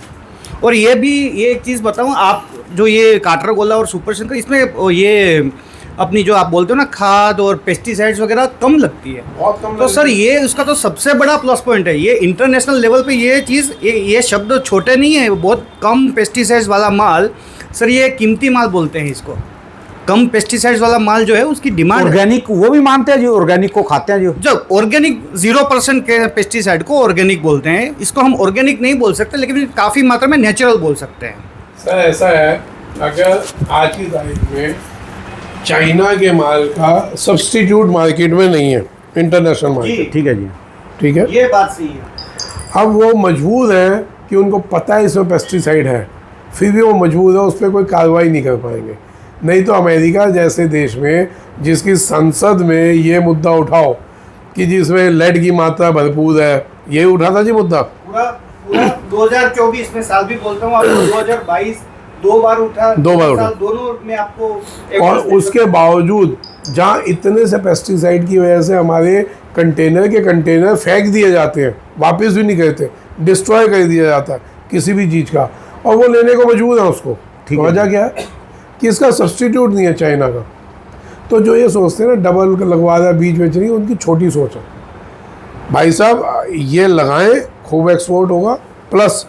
और ये भी, ये एक चीज़ बताऊँ, आप जो ये काटरागोला और सुपर शंकर, इसमें ये अपनी जो आप बोलते हो ना खाद और पेस्टिसाइड्स वगैरह कम लगती है। बहुत कम तो सर ये उसका तो सबसे बड़ा प्लस पॉइंट है। ये इंटरनेशनल लेवल पे ये चीज़, ये शब्द छोटे नहीं है, बहुत कम पेस्टिसाइड्स वाला माल सर, ये कीमती माल बोलते हैं इसको। कम पेस्टिसाइड्स वाला माल जो है उसकी डिमांड। ऑर्गेनिक वो भी मानते हैं जी, ऑर्गेनिक को खाते हैं जी। जब ऑर्गेनिक 0% के पेस्टिसाइड को ऑर्गेनिक बोलते हैं, इसको हम ऑर्गेनिक नहीं बोल सकते, लेकिन काफ़ी मात्रा में नेचुरल बोल सकते हैं। सर ऐसा है, अगर आज की तारीख में चाइना के माल का सब्स्टिट्यूट मार्केट में नहीं है, इंटरनेशनल मार्केट, ठीक है जी। ठीक है, ये बात सही है। अब वो मजबूर हैं कि उनको पता है इसमें पेस्टिसाइड है, फिर भी वो मजबूर है, उस पर कोई कार्रवाई नहीं कर पाएंगे। नहीं तो अमेरिका जैसे देश में, जिसकी संसद में ये मुद्दा उठाओ कि जिसमें लेड की मात्रा भरपूर है, ये उठा था जी मुद्दा। पूरा 2024 में साल भी बोलता हूँ आपको, 2022 2 बार उठा, 2 बार उठा। साल दोनों में आपको और उसके बावजूद जहाँ इतने से पेस्टिसाइड की वजह से हमारे कंटेनर के कंटेनर फेंक दिए जाते हैं, वापस भी नहीं करते, डिस्ट्रॉय कर दिया जाता है किसी भी चीज़ का, और वो लेने को मजबूर है उसको। ठीक है। वजह क्या है कि इसका सब्स्टिट्यूट नहीं है चाइना का। तो जो ये सोचते हैं ना डबल लगवा रहा है बीज बेच रही है, उनकी छोटी सोच है। भाई साहब ये लगाएं, खूब एक्सपोर्ट होगा। प्लस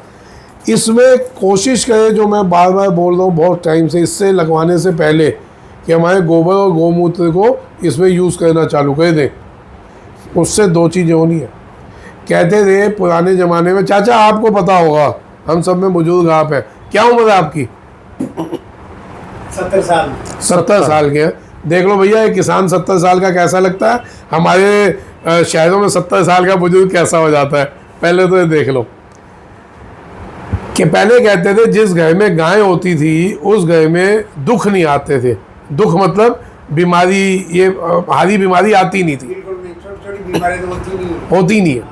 इसमें कोशिश करें, जो मैं बार बार बोल रहा हूँ बहुत टाइम से, इससे लगवाने से पहले कि हमारे गोबर और गौमूत्र को इसमें यूज़ करना चालू कर दें। उससे 2 चीज़ें होनी है। कहते थे पुराने ज़माने में, चाचा आपको पता होगा, हम सब में बुजुर्ग आप हैं, क्या उम्र है आपकी? 70 साल। 70 साल के हैं। देख लो भैया ये किसान 70 साल का कैसा लगता है, हमारे शहरों में 70 साल का बुजुर्ग कैसा हो जाता है। पहले तो ये देख लो कि पहले कहते थे जिस घर में गाय होती थी उस घर में दुख नहीं आते थे। दुख मतलब बीमारी, ये भारी बीमारी आती नहीं थी, बिल्कुल नहीं, छोटी छोटी बीमारी तो होती नहीं है,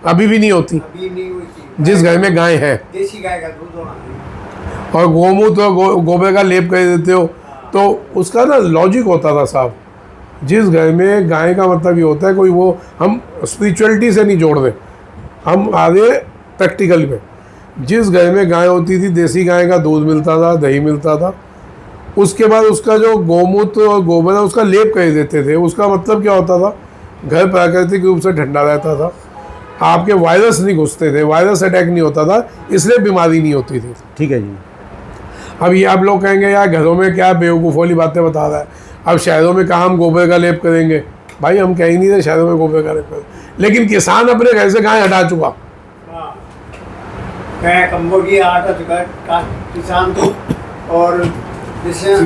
अभी भी नहीं होती अभी नहीं होती। जिस घर में गाय है। देसी गाय का दूध होना। और गोमूत्र गोबर का लेप कर देते हो, तो उसका ना लॉजिक होता था साहब। जिस घर में गाय का मतलब ये होता है कोई, वो हम स्पिरिचुअलिटी से नहीं जोड़ रहे, हम आ गए प्रैक्टिकल में। जिस घर में गाय होती थी देसी गाय का दूध मिलता था, दही मिलता था, उसके बाद उसका जो गोमूत्र और गोबर है उसका लेप कर देते थे। उसका मतलब क्या होता था, घर प्राकृतिक रूप से ठंडा रहता था, आपके वायरस नहीं घुसते थे, वायरस अटैक नहीं होता था, इसलिए बीमारी नहीं होती थी। ठीक है जी। अब ये आप लोग कहेंगे यार घरों में क्या बेवकूफ़ वाली बातें बता रहा है, अब शहरों में कहाँ हम गोबर का लेप करेंगे। भाई हम कह ही नहीं थे शहरों में गोबर का लेप करें, लेकिन किसान अपने घर से गाय हटा चुका। गाय कम्बो की आटा चुका है किसान को। और जैसे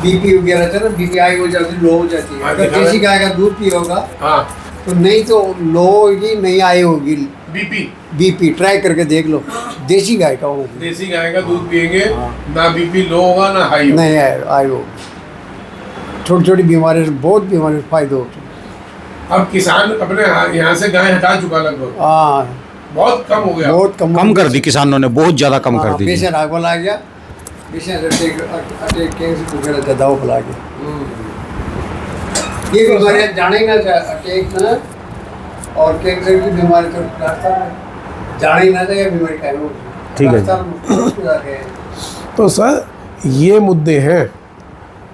बीपी वगैरह था ना, बीपी हाई हो जाती है, लो हो जाती है। अगर देसी गाय का दूध पिया होगा हाँ, तो नहीं तो लो होगी, नहीं आई होगी बीपी। ट्राई करके देख लो, देसी गाय का होगी। देसी गाय का दूध पिएंगे ना बीपी लो होगा ना हाई नहीं आई होगी। छोटी छोटी बीमारी से, बहुत बीमारी से फायदे होते हैं। अब किसान अपने यहाँ से गाय हटा चुका लगभग, हाँ बहुत कम हो गया। बहुत कम कर दी किसानों ने, बहुत ज़्यादा कम कर दी। पेशेंट आग वाला आ गया, पेशेंट अटैक कैंसर वगैरह दवा फैला गया। ये बीमारियाँ जानेगा अटैक ना और कैंसर की बीमारी तो डॉक्टर जाने ही ना चाहिए बीमारी क्या है। ठीक है है। तो सर ये मुद्दे हैं।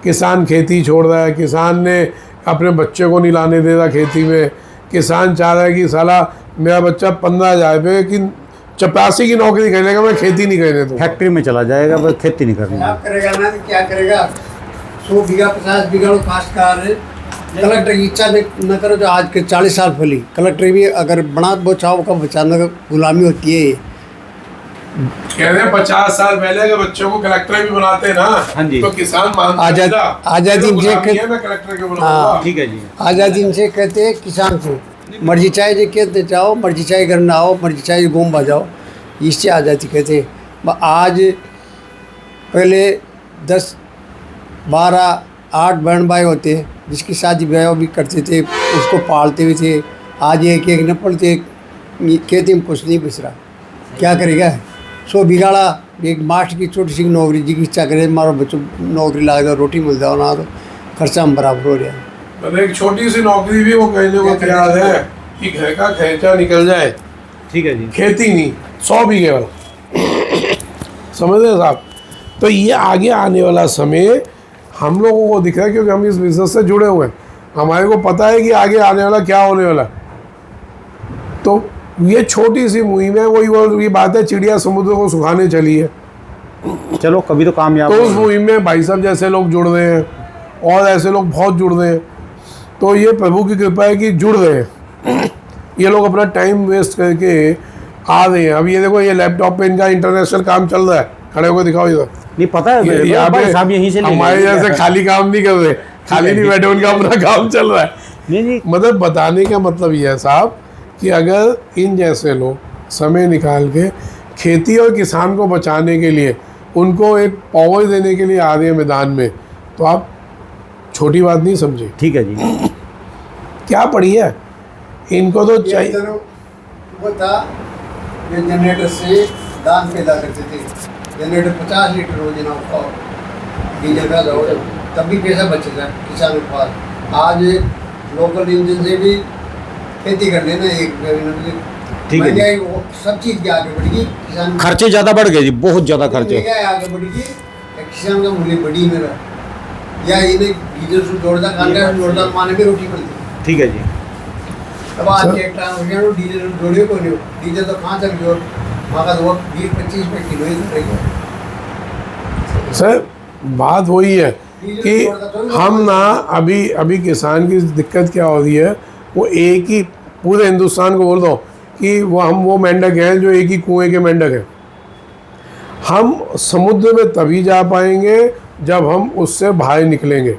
किसान खेती छोड़ रहा है, किसान ने अपने बच्चे को नहीं लाने दे रहा खेती में, किसान चाह रहा है कि साला मेरा बच्चा 15,000 रुपये की चपरासी की नौकरी करेगा, मैं खेती नहीं करने दूँगा। फैक्ट्री में चला जाएगा, बस खेती नहीं करनी। आप करेगा ना तो क्या करेगा। 100 बीघा 50 बीघा लोग काश्तकार है। कलेक्टर की इच्छा न करो जो आज के 40 साल फैली, कलेक्टर भी अगर बना बचाओ का बचाने का गुलामी होती है। कह रहे हैं 50 साल पहले के बच्चों को कलेक्टर भी बनाते हैं ना, हाँ जी। तो किसान आजादी मैं से कलेक्टर के हाँ। बनाऊंगा। ठीक है जी। आज़ादी इनसे कहते हैं किसान से, मर्जी चाहे जो कहते जाओ, मर्जी चाहे घर ना आओ, मर्जी चाहे घूम बजाओ, इससे आज़ादी कहते हैं। आज पहले 10 12 8 बहन भाई होते, जिसकी शादी ब्याह भी करते थे, उसको पालते भी थे। आज एक एक न पढ़ते, खेती में कुछ नहीं बच रहा, क्या करेगा। 100 बीघाड़ा एक मास्टर की छोटी सी नौकरी जी की इच्छा करे, मारो बच्चों नौकरी ला दो, रोटी मिल जाओ ना, तो खर्चा हम बराबर हो रहा है। मतलब एक छोटी सी नौकरी भी वो कहने को तैयार है कि घर का खर्चा निकल जाए। ठीक है जी। खेती नहीं, 100 बीघे वाला समझ रहे साहब। तो ये आगे आने वाला समय हम लोगों को दिख रहा है, क्योंकि हम इस बिजनेस से जुड़े हुए हैं, हमारे को पता है कि आगे आने वाला क्या होने वाला। तो ये छोटी सी मुहिम है, वही बात है, चिड़िया समुद्र को सुखाने चली है। चलो कभी तो कामयाब तो उस होगा। मुहिम में भाई साहब जैसे लोग जुड़ रहे हैं और ऐसे लोग बहुत जुड़ रहे हैं, तो ये प्रभु की कृपा है कि जुड़ रहे हैं। ये लोग अपना टाइम वेस्ट करके आ रहे हैं। अब ये देखो, ये लैपटॉप पे इनका इंटरनेशनल काम चल रहा है, खड़े होकर दिखाओ इधर। नहीं पता है मेरे को, यहाँ भाई पे साहब यहीं से ले हमारे लेंगे। जैसे खाली काम नहीं कर रहे, खाली नहीं बैठे, उनका अपना काम चल रहा है। नहीं नहीं, मतलब बताने का मतलब ये है साहब कि अगर इन जैसे लोग समय निकाल के खेती और किसान को बचाने के लिए, उनको एक पावर देने के लिए आ रहे हैं मैदान में, तो आप छोटी बात नहीं समझे। ठीक है जी। क्या पड़ी है इनको तो चाहिए। वो था ये जनरेटर से दान पैदा करते थे, जनरेटर 50 लीटर रोज ना डीजल का हो, तब भी पैसा बचता है किसान के पास। आज लोकल इंजन से भी खेती कर लेना, एक ठीक है। महंगाई वो सब चीज़ की आगे बढ़ेगी, किसान खर्चे ज़्यादा बढ़ गए जी, बहुत ज़्यादा खर्चे। महंगाई आगे बढ़ेगी, किसान का मूल्य बढ़ी मेरा, या इन्हें डीजल से जोड़ता खाना जोड़ता माने भी रोटी पड़ती। ठीक है जी। अब आज के टाइम हो गया, डीजल जोड़े को नहीं, डीजल तो कहाँ तक जोड़, वहाँ का तो 20-25 रुपये किलो ही रहेगा। सर बात वही है कि हम ना अभी किसान की दिक्कत क्या हो रही है, वो एक ही पूरे हिंदुस्तान को बोल दो कि वो मेंढक हैं जो एक ही कुएं के मेंढक हैं। हम समुद्र में तभी जा पाएंगे जब हम उससे बाहर निकलेंगे।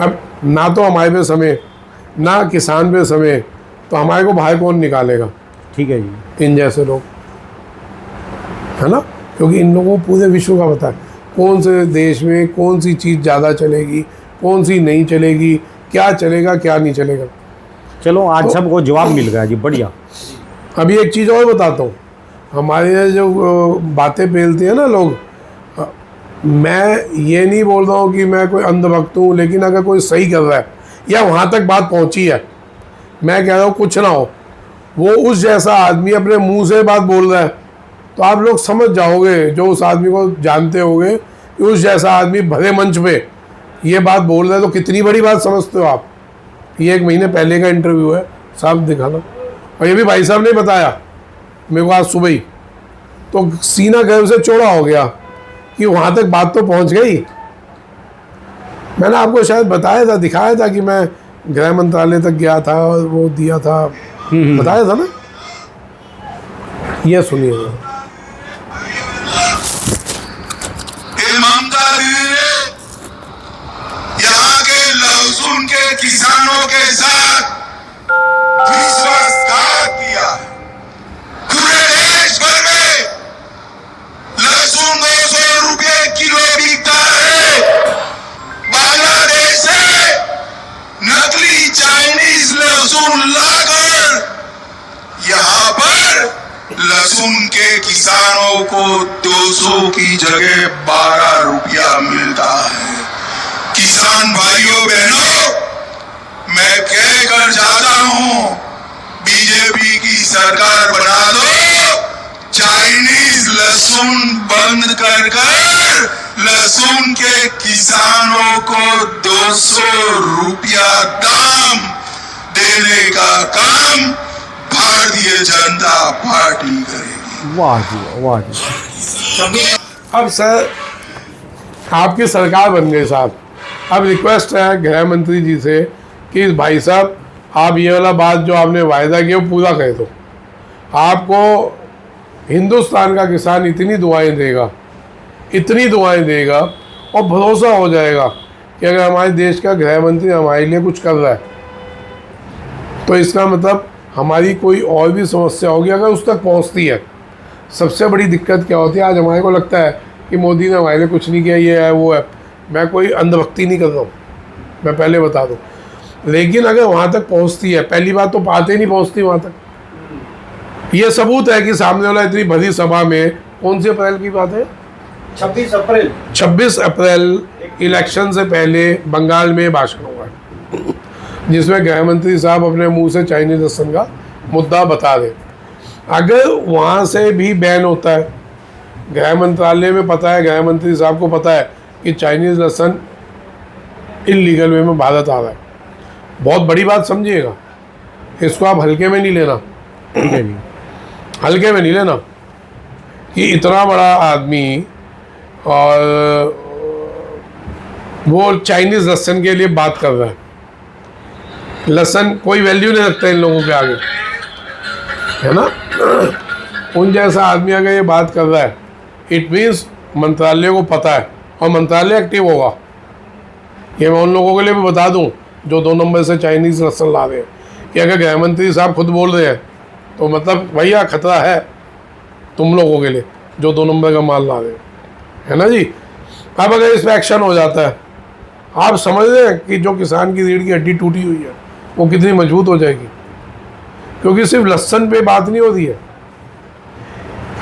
अब ना तो हमारे पे समय, ना किसान पे समय, तो हमारे को बाहर कौन निकालेगा? ठीक है जी। इन जैसे लोग, है ना, क्योंकि इन लोगों को पूरे विश्व का पता है कौन से देश में कौन सी चीज़ ज़्यादा चलेगी, कौन सी नहीं चलेगी, क्या चलेगा क्या नहीं चलेगा। चलो आज सबको जवाब मिल गया जी, बढ़िया। अभी एक चीज़ और बताता हूँ, हमारे यहाँ जो बातें फैलती है ना लोग, मैं ये नहीं बोल रहा हूँ कि मैं कोई अंधभक्त हूँ, लेकिन अगर कोई सही कर रहा है या वहाँ तक बात पहुँची है, मैं कह रहा हूँ कुछ ना हो, वो उस जैसा आदमी अपने मुंह से बात बोल रहा है, तो आप लोग समझ जाओगे, जो उस आदमी को जानते होगे कि उस जैसा आदमी भरे मंच पे ये बात बोल रहा है, तो कितनी बड़ी बात समझते हो आप। ये 1 महीने पहले का इंटरव्यू है, साहब दिखाना, और ये भी भाई साहब ने बताया मेरे को आज सुबह ही, तो सीना गर्व से चौड़ा हो गया कि वहाँ तक बात तो पहुँच गई। मैंने आपको शायद बताया था, दिखाया था कि मैं गृह मंत्रालय तक गया था और वो दिया था, बताया था ना। ये सुनिए, यहाँ के लहसुन के किसानों के साथ विश्वासघात किया। पूरे देश भर में लहसुन 200 रुपये किलो बिकता है। बांग्लादेश से नकली चाइनीज लहसुन लाकर यहाँ पर लहसुन के किसानों को 200 की जगह 12 रुपया मिलता है। किसान भाइयों बहनों, मैं कह कर जाता हूं, बीजेपी की सरकार बना दो, चाइनीज लहसुन बंद कर लहसुन के किसानों को 200 रुपया दाम देने का काम भारतीय जनता पार्टी करेगी। वाह जी वाह जी। अब सर आपकी सरकार बन गई साहब, अब रिक्वेस्ट है गृह मंत्री जी से कि भाई साहब आप ये वाला बात जो आपने वायदा किया वो पूरा कह दो। आपको हिंदुस्तान का किसान इतनी दुआएं देगा, इतनी दुआएं देगा, और भरोसा हो जाएगा कि अगर हमारे देश का गृह मंत्री हमारे लिए कुछ कर रहा है, तो इसका मतलब हमारी कोई और भी समस्या होगी अगर उस तक पहुंचती है। सबसे बड़ी दिक्कत क्या होती है, आज हमारे को लगता है कि मोदी ने हमारे लिए कुछ नहीं किया, ये है वो है। मैं कोई अंधभक्ति नहीं कर रहा हूँ, मैं पहले बता दूँ, लेकिन अगर वहाँ तक पहुँचती है, पहली बात तो बातें नहीं पहुँचती वहाँ तक। ये सबूत है कि सामने वाला इतनी भरी सभा में, कौन सी अप्रैल की बात है, 26 अप्रैल इलेक्शन से पहले बंगाल में भाषण हुआ है, जिसमें गृह मंत्री साहब अपने मुंह से चाइनीज लहसुन का मुद्दा बता दें। अगर वहाँ से भी बैन होता है, गृह मंत्रालय में पता है, गृह मंत्री साहब को पता है कि चाइनीज लहसुन इलीगल वे में भारत आ रहा है, बहुत बड़ी बात समझिएगा, इसको आप हल्के में नहीं लेना, ठीक है जी, हल्के में नहीं लेना कि इतना बड़ा आदमी और वो चाइनीज लहसुन के लिए बात कर रहा है। लहसुन कोई वैल्यू नहीं रखता इन लोगों के आगे, है ना। उन जैसा आदमी अगर ये बात कर रहा है, इट मीन्स मंत्रालय को पता है और मंत्रालय एक्टिव होगा। ये मैं उन लोगों के लिए भी बता दूं जो 2 नंबर से चाइनीज़ लहसुन ला रहे हैं, कि अगर गृह मंत्री साहब खुद बोल रहे हैं तो मतलब भैया खतरा है तुम लोगों के लिए जो 2 नंबर का माल ला रहे हैं, है ना जी। अब अगर इस पर एक्शन हो जाता है, आप समझ रहे हैं कि जो किसान की रीढ़ की हड्डी टूटी हुई है वो कितनी मजबूत हो जाएगी, क्योंकि सिर्फ लहसुन पे बात नहीं होती है।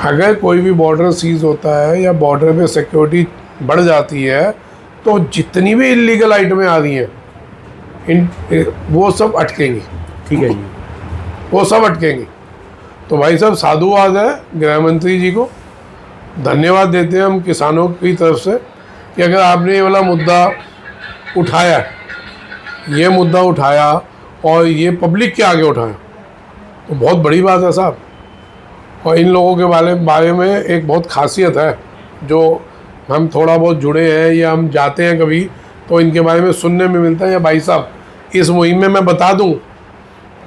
अगर कोई भी बॉर्डर सीज होता है या बॉर्डर पे सिक्योरिटी बढ़ जाती है, तो जितनी भी इलीगल आइटमें आ रही हैं वो सब अटकेंगी, ठीक है जी, वो सब अटकेंगी। तो भाई साहब साधुवाद है गृह मंत्री जी को, धन्यवाद देते हैं हम किसानों की तरफ से कि अगर आपने ये वाला मुद्दा उठाया, ये मुद्दा उठाया और ये पब्लिक के आगे उठाया, तो बहुत बड़ी बात है साहब। और इन लोगों के बारे में एक बहुत खासियत है, जो हम थोड़ा बहुत जुड़े हैं या हम जाते हैं कभी, तो इनके बारे में सुनने में मिलता है। या भाई साहब इस मुहिम में मैं बता दूं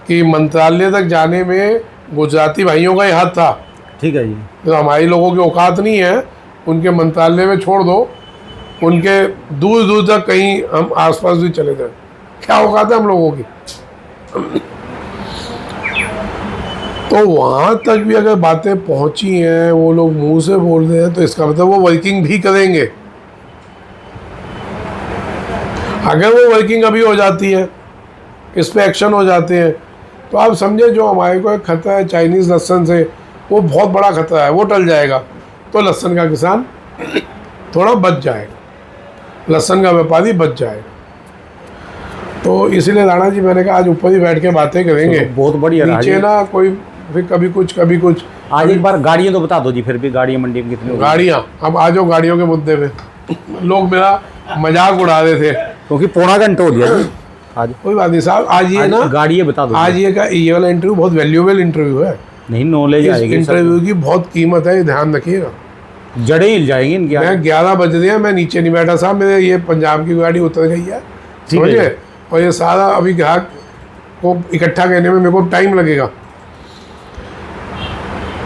कि मंत्रालय तक जाने में गुजराती भाइयों का ही हाथ था, ठीक है जी, तो हमारे लोगों की औकात नहीं है, उनके मंत्रालय में छोड़ दो, उनके दूर दूर तक कहीं हम आसपास भी चले जाए, क्या औकात है हम लोगों की। तो वहाँ तक भी अगर बातें पहुँची हैं, वो लोग मुंह से बोल रहे हैं, तो इसका मतलब वो वर्किंग भी करेंगे। अगर वो वर्किंग अभी हो जाती है, इस पे एक्शन हो जाते हैं, तो आप समझे जो हमारे को एक खतरा है चाइनीज़ लहसुन से, वो बहुत बड़ा खतरा है, वो टल जाएगा, तो लहसुन का किसान थोड़ा बच जाएगा, लहसुन का व्यापारी बच जाएगा। तो इसीलिए राणा जी मैंने कहा आज ऊपर ही बैठ के बातें करेंगे। तो बहुत बढ़िया रहा नीचे जी। ना कोई फिर कभी कुछ आज एक बार गाड़ियाँ तो बता दो जी, फिर भी गाड़ियाँ मंडी में कितनी होगी? गाड़ियाँ, अब आ जाओ गाड़ियों के मुद्दे पे। लोग मेरा मजाक उड़ा रहे थे, क्योंकि पौना घंटा हो गया जी आज। कोई बात नहीं साहब, आज ये ना गाड़ियाँ बता दो आज ये वाला इंटरव्यू बहुत वैल्यूएबल इंटरव्यू है। नहीं, नॉलेज इस आएगी, इंटरव्यू की बहुत कीमत है, ये ध्यान रखिएगा। जड़ें हिल जाएंगी इनकी। मैं 11 बज रहे हैं, मैं नीचे नहीं बैठा साहब, मेरे ये पंजाब की गाड़ी उतर गई है, ठीक है। समझे, और ये सारा अभी ग्राहक को इकट्ठा करने में मेरे को टाइम लगेगा।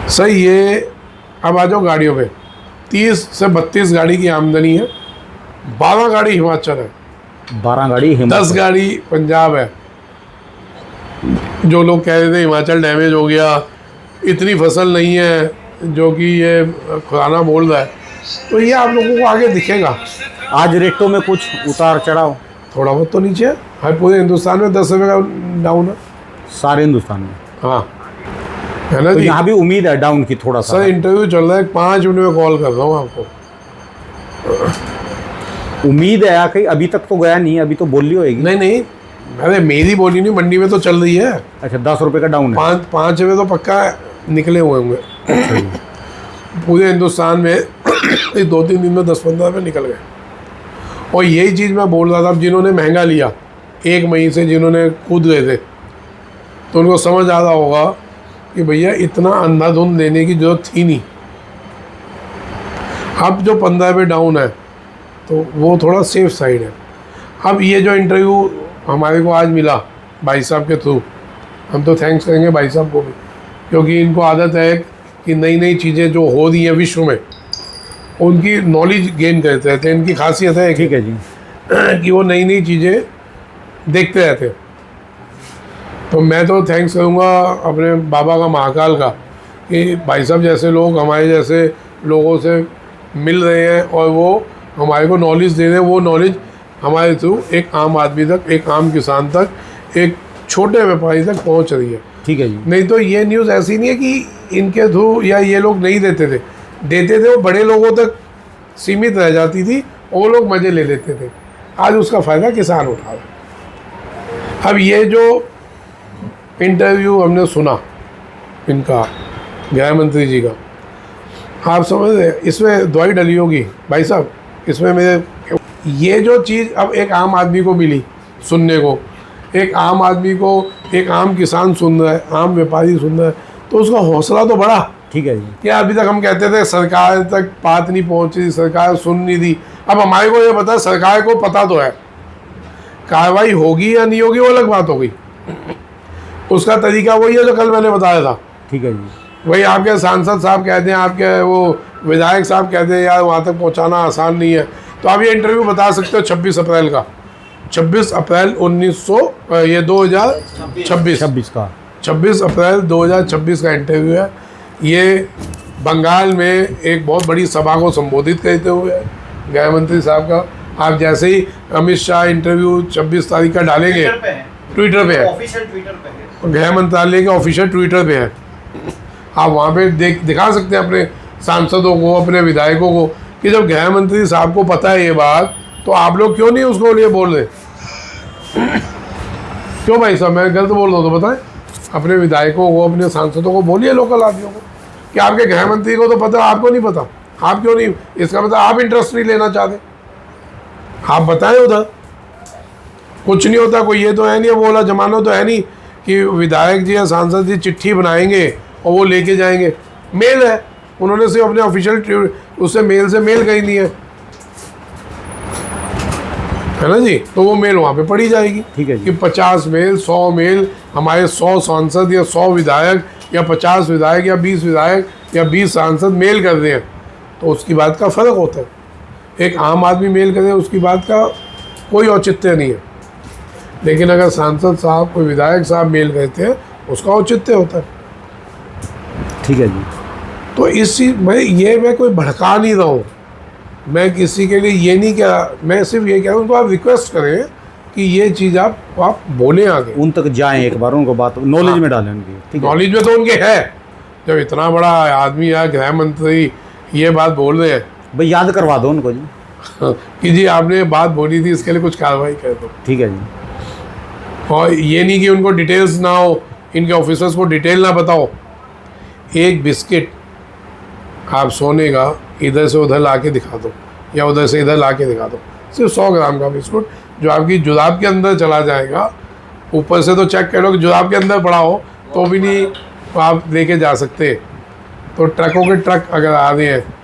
सही, ये अब आ जाओ गाड़ियों पे। 30 से 32 गाड़ी की आमदनी है, 12 गाड़ी हिमाचल है, 12 गाड़ी 10 गाड़ी पंजाब है। जो लोग कह रहे थे हिमाचल डैमेज हो गया, इतनी फसल नहीं है जो कि ये खुराना बोल रहा है, तो ये आप लोगों को आगे दिखेगा। आज रेटों में कुछ उतार चढ़ाव थोड़ा बहुत तो नीचे है, हर पूरे हिंदुस्तान में 10 रुपये का डाउन है। सारे हिंदुस्तान में, हाँ, है ना तो जी। यहाँ भी उम्मीद है डाउन की थोड़ा सा। सर इंटरव्यू चल रहा है, 5 मिनट में कॉल कर रहा हूँ आपको। उम्मीद है कहीं, अभी तक तो गया नहीं, अभी तो बोली होएगी। नहीं, अरे मेरी बोली नहीं, मंडी में तो चल रही है। अच्छा, 10 रुपये का डाउन है। 5 रुपये तो पक्का निकले हुए होंगे पूरे हिंदुस्तान में। 2-3 दिन में 10-15 रुपये निकल गए। और यही चीज़ मैं बोल रहा था, अब जिन्होंने महंगा लिया 1 मई से, जिन्होंने कूद गए थे, तो उनको समझ आ रहा होगा कि भैया इतना अंधाधुंध लेने की जरूरत थी नहीं। अब जो 15 रुपये डाउन है तो वो थोड़ा सेफ साइड है। अब ये जो इंटरव्यू हमारे को आज मिला भाई साहब के थ्रू, हम तो थैंक्स करेंगे भाई साहब को भी, क्योंकि इनको आदत है कि नई नई चीज़ें जो हो रही हैं विश्व में, उनकी नॉलेज गेन करते रहते हैं। इनकी खासियत है ठीक है जी, कि वो नई नई चीज़ें देखते रहते हैं। तो मैं तो थैंक्स करूँगा अपने बाबा का, महाकाल का, कि भाई साहब जैसे लोग हमारे जैसे लोगों से मिल रहे हैं और वो हमारे को नॉलेज दे रहे हैं। वो नॉलेज हमारे थ्रू एक आम आदमी तक, एक आम किसान तक, एक छोटे व्यापारी तक पहुंच रही है। ठीक है जी। नहीं तो ये न्यूज़ ऐसी नहीं है कि इनके थ्रू या ये लोग नहीं देते थे, वो बड़े लोगों तक सीमित रह जाती थी, वो लोग मज़े ले लेते थे। आज उसका फ़ायदा किसान उठा रहा है। अब ये जो इंटरव्यू हमने सुना इनका, गृह मंत्री जी का, आप समझ रहे, इसमें दवाई डली होगी भाई साहब। इसमें मेरे ये जो चीज़ अब एक आम आदमी को मिली सुनने को, एक आम आदमी को, एक आम किसान सुन रहा है, आम व्यापारी सुन रहा है, तो उसका हौसला तो बढ़ा। ठीक है जी। क्या अभी तक हम कहते थे सरकार तक बात नहीं पहुंची, सरकार सुन नहीं दी। अब हमारे को ये पता, सरकार को पता तो है, कार्रवाई होगी या नहीं होगी वो अलग बात हो गई। उसका तरीका वही है जो कल मैंने बताया था। ठीक है जी। वही आपके सांसद साहब कहते हैं, आपके वो विधायक साहब कहते हैं यार वहाँ तक पहुँचाना आसान नहीं है। तो आप ये इंटरव्यू बता सकते हो 26 अप्रैल का, 26 अप्रैल 2026 का 26 अप्रैल 2026 का इंटरव्यू है। ये बंगाल में एक बहुत बड़ी सभा को संबोधित करते हुए गृह मंत्री साहब का। आप जैसे ही अमित शाह इंटरव्यू 26 तारीख का डालेंगे, ट्विटर पे है, ऑफिशियल ट्विटर पे है, गृह मंत्रालय के ऑफिशियल ट्विटर पे है, आप वहाँ पे दिखा सकते हैं अपने सांसदों को, अपने विधायकों को, कि जब गृह मंत्री साहब को पता है ये बात, तो आप लोग क्यों नहीं उसको लिए बोल रहे? क्यों भाई साहब, मैं गलत बोल रहा हूँ तो बताएं। अपने विधायकों को, अपने सांसदों को बोलिए, लोकल आदमियों को, कि आपके गृह मंत्री को तो पता, आपको नहीं पता। आप क्यों नहीं, इसका मतलब आप इंटरेस्ट नहीं लेना चाहते। आप बताएं उधर कुछ नहीं होता, कोई ये तो है नहीं, वो वाला जमाना तो है नहीं कि विधायक जी या सांसद जी चिट्ठी बनाएंगे और वो लेके जाएंगे। मेल है, उन्होंने सिर्फ अपने ऑफिशियल उससे मेल से मेल करनी है ना जी, तो वो मेल वहाँ पे पड़ी जाएगी। ठीक है जी। कि 50 मेल, 100 मेल, हमारे 100 सांसद या 100 विधायक या 50 विधायक या 20 विधायक या 20 सांसद मेल कर रहे हैं, तो उसकी बात का फ़र्क होता है। एक आम आदमी मेल करे उसकी बात का कोई औचित्य नहीं है, लेकिन अगर सांसद साहब कोई विधायक साहब मेल करते हैं उसका औचित्य होता है। ठीक है जी। तो इस चीज़ मैं कोई भड़का नहीं रहा हूँ, मैं किसी के लिए ये नहीं कह रहा, मैं सिर्फ ये कह रहा हूँ उनको आप रिक्वेस्ट करें कि ये चीज़ आप बोलें आगे, उन तक जाएं, एक बार उनको बात नॉलेज में डालें उनकी। ठीक है, नॉलेज में तो उनके है, जब इतना बड़ा आदमी या गृह मंत्री ये बात बोल रहे हैं भाई याद करवा दो उनको जी। कि जी आपने बात बोली थी, इसके लिए कुछ कार्रवाई कर दो। ठीक है जी। और ये नहीं कि उनको डिटेल्स ना हो, इनके ऑफिसर्स को डिटेल ना बताओ। एक बिस्किट आप सोने का इधर से उधर ला के दिखा दो या उधर से इधर ला के दिखा दो, सिर्फ 100 ग्राम का बिस्कुट जो आपकी जुराब के अंदर चला जाएगा, ऊपर से तो चेक कर लो कि जुराब के अंदर पड़ा हो तो भी नहीं आप लेके जा सकते। तो ट्रकों के ट्रक अगर आ रहे हैं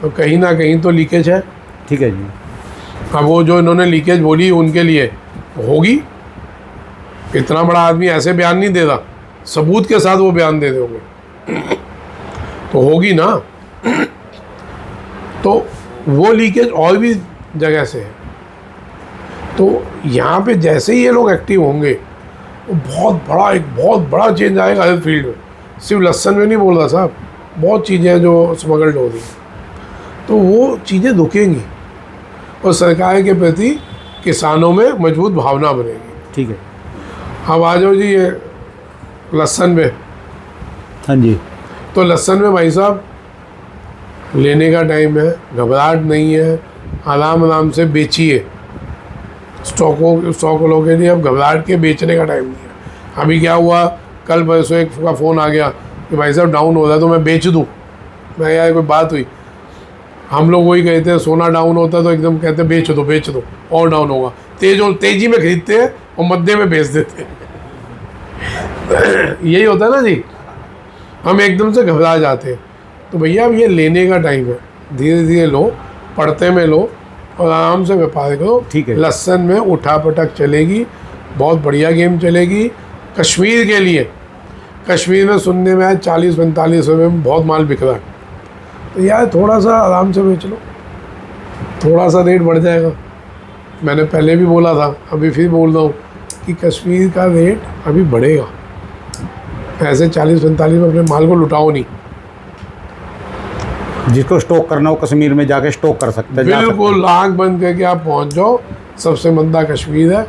तो कहीं ना कहीं तो लीकेज है। ठीक है जी। अब वो जो इन्होंने लीकेज बोली उनके लिए होगी, इतना बड़ा आदमी ऐसे बयान नहीं दे रहा, सबूत के साथ वो बयान दे दोगे तो होगी ना। तो वो लीकेज और भी जगह से है। तो यहाँ पे जैसे ही ये लोग एक्टिव होंगे वो बहुत बड़ा चेंज आएगा हेल्थ फील्ड में। सिर्फ लहसुन में नहीं बोल रहा साहब, बहुत चीज़ें हैं जो स्मगल्ड हो रही हैं, तो वो चीज़ें रुकेंगी और सरकार के प्रति किसानों में मजबूत भावना बनेगी। ठीक है। अब आ जाओ जी ये लहसुन में। हाँ जी। तो लहसुन में भाई साहब लेने का टाइम है, घबराहट नहीं है, आराम से बेचिए। स्टॉक वालों के लिए अब घबराहट के बेचने का टाइम नहीं है। अभी क्या हुआ, कल परसों एक का फ़ोन आ गया कि भाई साहब डाउन हो रहा है तो मैं बेच दूँ। मैं यार कोई बात हुई, हम लोग वही कहते हैं सोना डाउन होता है तो एकदम कहते हैं बेच दो और डाउन होगा। तेजी में खरीदते हैं और मध्य में बेच देते हैं। यही होता है ना जी, हम एकदम से घबरा जाते हैं। तो भैया अब ये लेने का टाइम है, धीरे धीरे लो, पड़ते में लो और आराम से व्यापार करो। ठीक है। लहसुन में उठापटक चलेगी, बहुत बढ़िया गेम चलेगी। कश्मीर के लिए, कश्मीर में सुनने में आया 40-45 रुपये में बहुत माल बिक रहा है, तो यार थोड़ा सा आराम से बेच लो, थोड़ा सा रेट बढ़ जाएगा। मैंने पहले भी बोला था, अभी फिर बोल रहा हूँ कि कश्मीर का रेट अभी बढ़ेगा। ऐसे 40-45 में अपने माल को लुटाओ नहीं। जिसको स्टॉक करना हो कश्मीर में जाके स्टॉक कर सकते हैं। बिल्कुल आँख बंद करके आप पहुँच जाओ, सबसे मंदा कश्मीर है,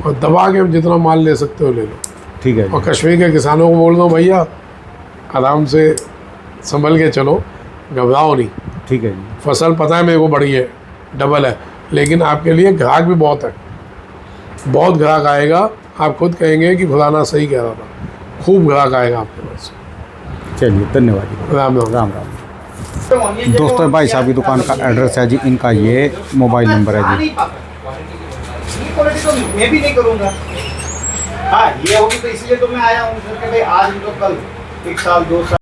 और दबा के जितना माल ले सकते हो ले लो। ठीक है। और कश्मीर के किसानों को बोल दो भैया आराम से संभल के चलो, घबराओ नहीं। ठीक है जी। फसल पता है मेरे को बड़ी है, डबल है, लेकिन आपके लिए ग्राहक भी बहुत है, बहुत ग्राहक आएगा। आप खुद कहेंगे कि खुदा ना सही कह रहा था, खूब ग्राहक आएगा आपके पास। चलिए धन्यवाद जी। राम राम। राम राम। दोस्तों भाई साहब की दुकान का एड्रेस है जी, इनका ये मोबाइल नंबर है जी। ये क्वालिटी तो मैं भी नहीं करूँगा। हाँ ये होगी तो इसलिए तो मैं आया हूँ कि भाई आज तो कल 1 साल 2 साल